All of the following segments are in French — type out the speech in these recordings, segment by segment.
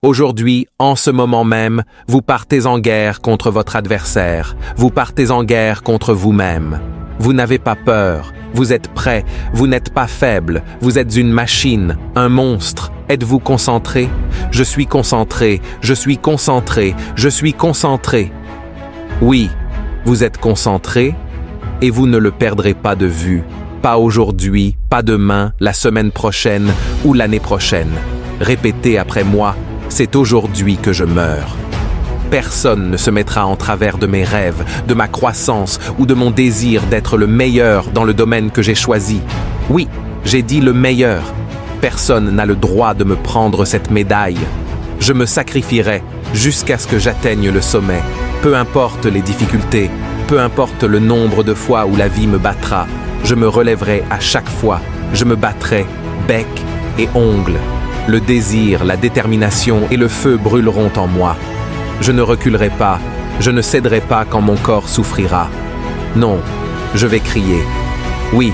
Aujourd'hui, en ce moment même, vous partez en guerre contre votre adversaire. Vous partez en guerre contre vous-même. Vous n'avez pas peur. Vous êtes prêt. Vous n'êtes pas faible. Vous êtes une machine, un monstre. Êtes-vous concentré? Je suis concentré. Je suis concentré. Je suis concentré. Oui, vous êtes concentré et vous ne le perdrez pas de vue. Pas aujourd'hui, pas demain, la semaine prochaine ou l'année prochaine. Répétez après moi, c'est aujourd'hui que je meurs. Personne ne se mettra en travers de mes rêves, de ma croissance ou de mon désir d'être le meilleur dans le domaine que j'ai choisi. Oui, j'ai dit le meilleur. Personne n'a le droit de me prendre cette médaille. Je me sacrifierai jusqu'à ce que j'atteigne le sommet. Peu importe les difficultés, peu importe le nombre de fois où la vie me battra, je me relèverai à chaque fois. Je me battrai, bec et ongles. Le désir, la détermination et le feu brûleront en moi. Je ne reculerai pas, je ne céderai pas quand mon corps souffrira. Non, je vais crier. Oui,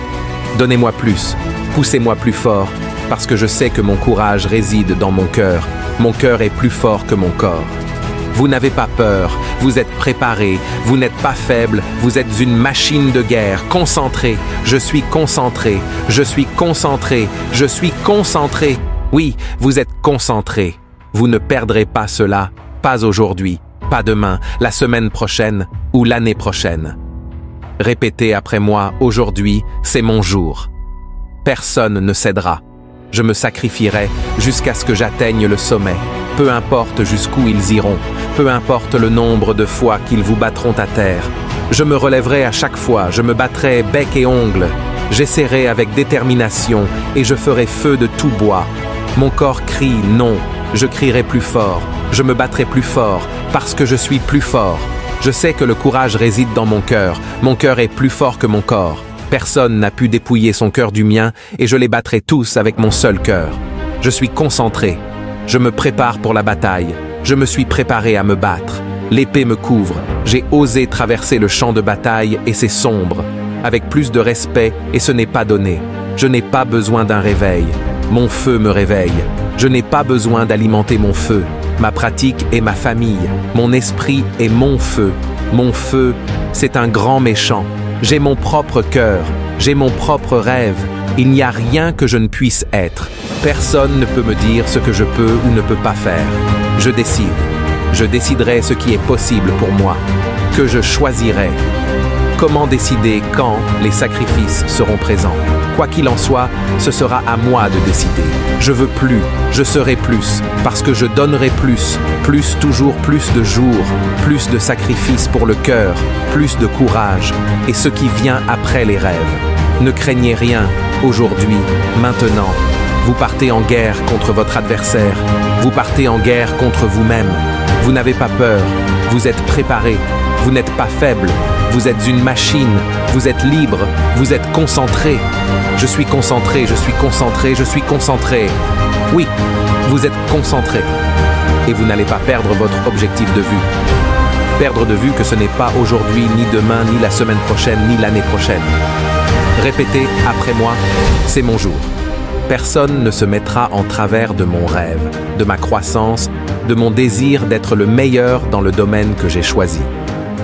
donnez-moi plus, poussez-moi plus fort, parce que je sais que mon courage réside dans mon cœur. Mon cœur est plus fort que mon corps. Vous n'avez pas peur, vous êtes préparé, vous n'êtes pas faible, vous êtes une machine de guerre, concentré. Je suis concentré, je suis concentré, je suis concentré. Oui, vous êtes concentré. Vous ne perdrez pas cela, pas aujourd'hui, pas demain, la semaine prochaine ou l'année prochaine. Répétez après moi, aujourd'hui, c'est mon jour. Personne ne cédera. Je me sacrifierai jusqu'à ce que j'atteigne le sommet. Peu importe jusqu'où ils iront, peu importe le nombre de fois qu'ils vous battront à terre. Je me relèverai à chaque fois, je me battrai bec et ongles. J'essaierai avec détermination et je ferai feu de tout bois. Mon corps crie non, je crierai plus fort, je me battrai plus fort parce que je suis plus fort. Je sais que le courage réside dans mon cœur est plus fort que mon corps. Personne n'a pu dépouiller son cœur du mien et je les battrai tous avec mon seul cœur. Je suis concentré. Je me prépare pour la bataille. Je me suis préparé à me battre. L'épée me couvre. J'ai osé traverser le champ de bataille et c'est sombre. Avec plus de respect et ce n'est pas donné. Je n'ai pas besoin d'un réveil. Mon feu me réveille. Je n'ai pas besoin d'alimenter mon feu. Ma pratique est ma famille. Mon esprit est mon feu. Mon feu, c'est un grand méchant. J'ai mon propre cœur. J'ai mon propre rêve. Il n'y a rien que je ne puisse être. Personne ne peut me dire ce que je peux ou ne peut pas faire. Je décide. Je déciderai ce qui est possible pour moi. Que je choisirai. Comment décider quand les sacrifices seront présents? Quoi qu'il en soit, ce sera à moi de décider. Je veux plus, je serai plus, parce que je donnerai plus, toujours plus de jours, plus de sacrifices pour le cœur, plus de courage, et ce qui vient après les rêves. Ne craignez rien, aujourd'hui, maintenant. Vous partez en guerre contre votre adversaire, vous partez en guerre contre vous-même. Vous n'avez pas peur, vous êtes préparé, vous n'êtes pas faible. Vous êtes une machine, vous êtes libre, vous êtes concentré. Je suis concentré, je suis concentré, je suis concentré. Oui, vous êtes concentré. Et vous n'allez pas perdre votre objectif de vue. Perdre de vue que ce n'est pas aujourd'hui, ni demain, ni la semaine prochaine, ni l'année prochaine. Répétez après moi, c'est mon jour. Personne ne se mettra en travers de mon rêve, de ma croissance, de mon désir d'être le meilleur dans le domaine que j'ai choisi.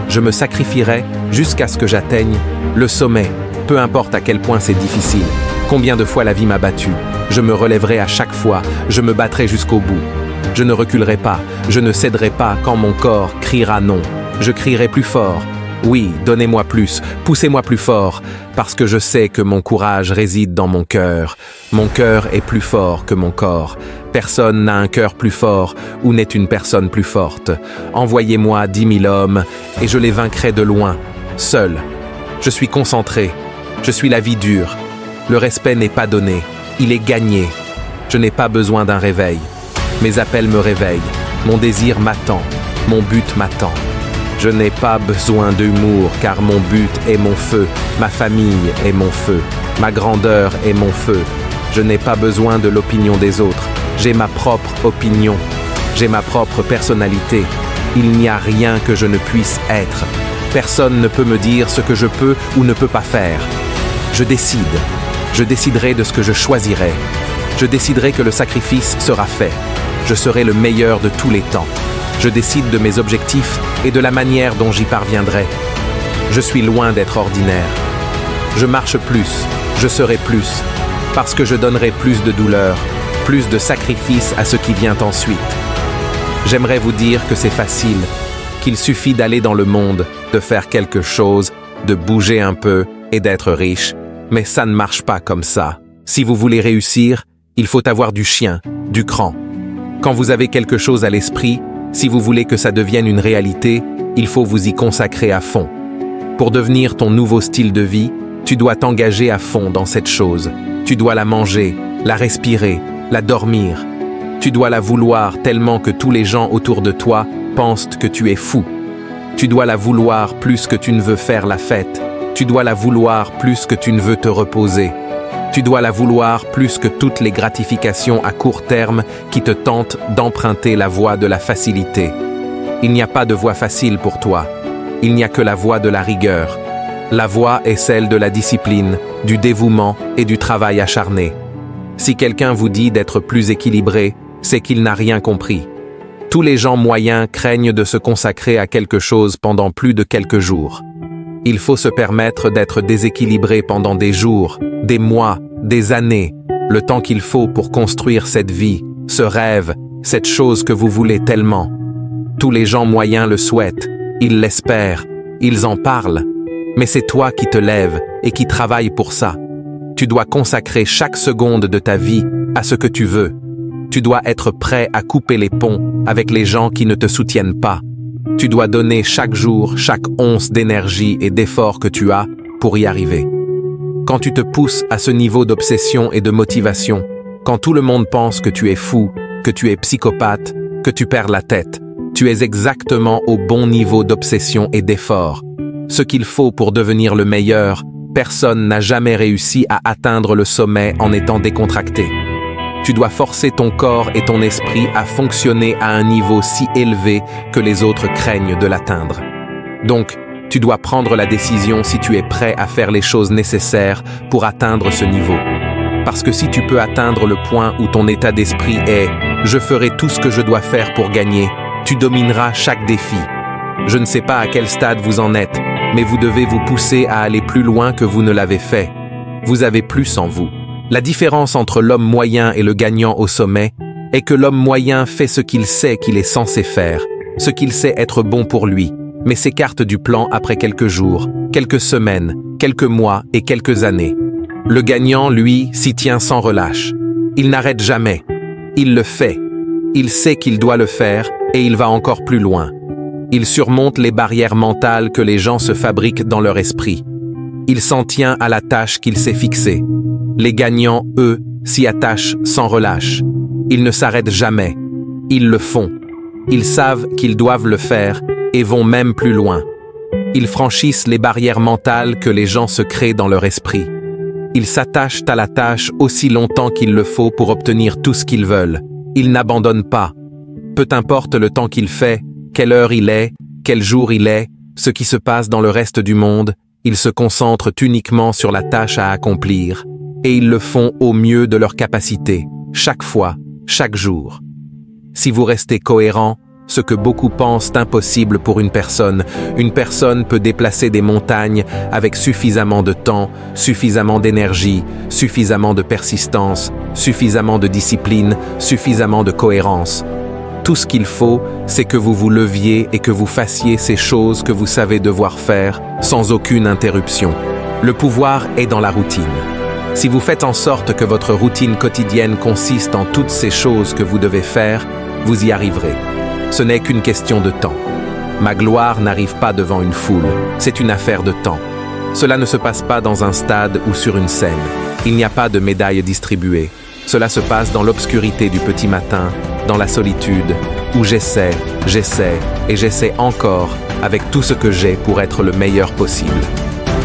Je me sacrifierai jusqu'à ce que j'atteigne le sommet, peu importe à quel point c'est difficile, combien de fois la vie m'a battu. Je me relèverai à chaque fois, je me battrai jusqu'au bout. Je ne reculerai pas, je ne céderai pas quand mon corps criera non. Je crierai plus fort. Oui, donnez-moi plus, poussez-moi plus fort, parce que je sais que mon courage réside dans mon cœur. Mon cœur est plus fort que mon corps. Personne n'a un cœur plus fort ou n'est une personne plus forte. Envoyez-moi 10 000 hommes et je les vaincrai de loin, seul. Je suis concentré, je suis la vie dure. Le respect n'est pas donné, il est gagné. Je n'ai pas besoin d'un réveil. Mes appels me réveillent, mon désir m'attend, mon but m'attend. Je n'ai pas besoin d'humour car mon but est mon feu, ma famille est mon feu, ma grandeur est mon feu. Je n'ai pas besoin de l'opinion des autres, j'ai ma propre opinion, j'ai ma propre personnalité. Il n'y a rien que je ne puisse être. Personne ne peut me dire ce que je peux ou ne peut pas faire. Je décide, je déciderai de ce que je choisirai. Je déciderai que le sacrifice sera fait. Je serai le meilleur de tous les temps. Je décide de mes objectifs et de la manière dont j'y parviendrai. Je suis loin d'être ordinaire. Je marche plus, je serai plus, parce que je donnerai plus de douleur, plus de sacrifices à ce qui vient ensuite. J'aimerais vous dire que c'est facile, qu'il suffit d'aller dans le monde, de faire quelque chose, de bouger un peu et d'être riche, mais ça ne marche pas comme ça. Si vous voulez réussir, il faut avoir du chien, du cran. Quand vous avez quelque chose à l'esprit, si vous voulez que ça devienne une réalité, il faut vous y consacrer à fond. Pour devenir ton nouveau style de vie, tu dois t'engager à fond dans cette chose. Tu dois la manger, la respirer, la dormir. Tu dois la vouloir tellement que tous les gens autour de toi pensent que tu es fou. Tu dois la vouloir plus que tu ne veux faire la fête. Tu dois la vouloir plus que tu ne veux te reposer. Tu dois la vouloir plus que toutes les gratifications à court terme qui te tentent d'emprunter la voie de la facilité. Il n'y a pas de voie facile pour toi. Il n'y a que la voie de la rigueur. La voie est celle de la discipline, du dévouement et du travail acharné. Si quelqu'un vous dit d'être plus équilibré, c'est qu'il n'a rien compris. Tous les gens moyens craignent de se consacrer à quelque chose pendant plus de quelques jours. Il faut se permettre d'être déséquilibré pendant des jours, des mois, des années, le temps qu'il faut pour construire cette vie, ce rêve, cette chose que vous voulez tellement. Tous les gens moyens le souhaitent, ils l'espèrent, ils en parlent, mais c'est toi qui te lèves et qui travailles pour ça. Tu dois consacrer chaque seconde de ta vie à ce que tu veux. Tu dois être prêt à couper les ponts avec les gens qui ne te soutiennent pas. Tu dois donner chaque jour, chaque once d'énergie et d'effort que tu as pour y arriver. Quand tu te pousses à ce niveau d'obsession et de motivation, quand tout le monde pense que tu es fou, que tu es psychopathe, que tu perds la tête, tu es exactement au bon niveau d'obsession et d'effort. Ce qu'il faut pour devenir le meilleur, personne n'a jamais réussi à atteindre le sommet en étant décontracté. Tu dois forcer ton corps et ton esprit à fonctionner à un niveau si élevé que les autres craignent de l'atteindre. Donc, tu dois prendre la décision si tu es prêt à faire les choses nécessaires pour atteindre ce niveau. Parce que si tu peux atteindre le point où ton état d'esprit est « je ferai tout ce que je dois faire pour gagner », tu domineras chaque défi. Je ne sais pas à quel stade vous en êtes, mais vous devez vous pousser à aller plus loin que vous ne l'avez fait. Vous avez plus en vous. La différence entre l'homme moyen et le gagnant au sommet est que l'homme moyen fait ce qu'il sait qu'il est censé faire, ce qu'il sait être bon pour lui, mais s'écarte du plan après quelques jours, quelques semaines, quelques mois et quelques années. Le gagnant, lui, s'y tient sans relâche. Il n'arrête jamais. Il le fait. Il sait qu'il doit le faire et il va encore plus loin. Il surmonte les barrières mentales que les gens se fabriquent dans leur esprit. Il s'en tient à la tâche qu'il s'est fixée. Les gagnants, eux, s'y attachent sans relâche. Ils ne s'arrêtent jamais. Ils le font. Ils savent qu'ils doivent le faire et vont même plus loin. Ils franchissent les barrières mentales que les gens se créent dans leur esprit. Ils s'attachent à la tâche aussi longtemps qu'il le faut pour obtenir tout ce qu'ils veulent. Ils n'abandonnent pas. Peu importe le temps qu'il fait, quelle heure il est, quel jour il est, ce qui se passe dans le reste du monde, ils se concentrent uniquement sur la tâche à accomplir. Et ils le font au mieux de leur capacité, chaque fois, chaque jour. Si vous restez cohérent, ce que beaucoup pensent impossible pour une personne peut déplacer des montagnes avec suffisamment de temps, suffisamment d'énergie, suffisamment de persistance, suffisamment de discipline, suffisamment de cohérence. Tout ce qu'il faut, c'est que vous vous leviez et que vous fassiez ces choses que vous savez devoir faire sans aucune interruption. Le pouvoir est dans la routine. Si vous faites en sorte que votre routine quotidienne consiste en toutes ces choses que vous devez faire, vous y arriverez. Ce n'est qu'une question de temps. Ma gloire n'arrive pas devant une foule, c'est une affaire de temps. Cela ne se passe pas dans un stade ou sur une scène. Il n'y a pas de médailles distribuées. Cela se passe dans l'obscurité du petit matin, dans la solitude, où j'essaie et j'essaie encore avec tout ce que j'ai pour être le meilleur possible.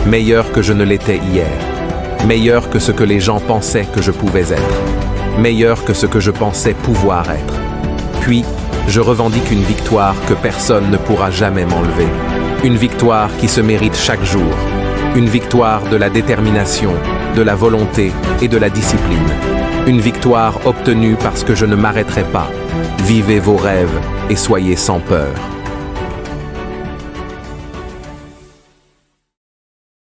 Meilleur que je ne l'étais hier. Meilleur que ce que les gens pensaient que je pouvais être. Meilleur que ce que je pensais pouvoir être. Puis, je revendique une victoire que personne ne pourra jamais m'enlever. Une victoire qui se mérite chaque jour. Une victoire de la détermination, de la volonté et de la discipline. Une victoire obtenue parce que je ne m'arrêterai pas, Vivez vos rêves et soyez sans peur.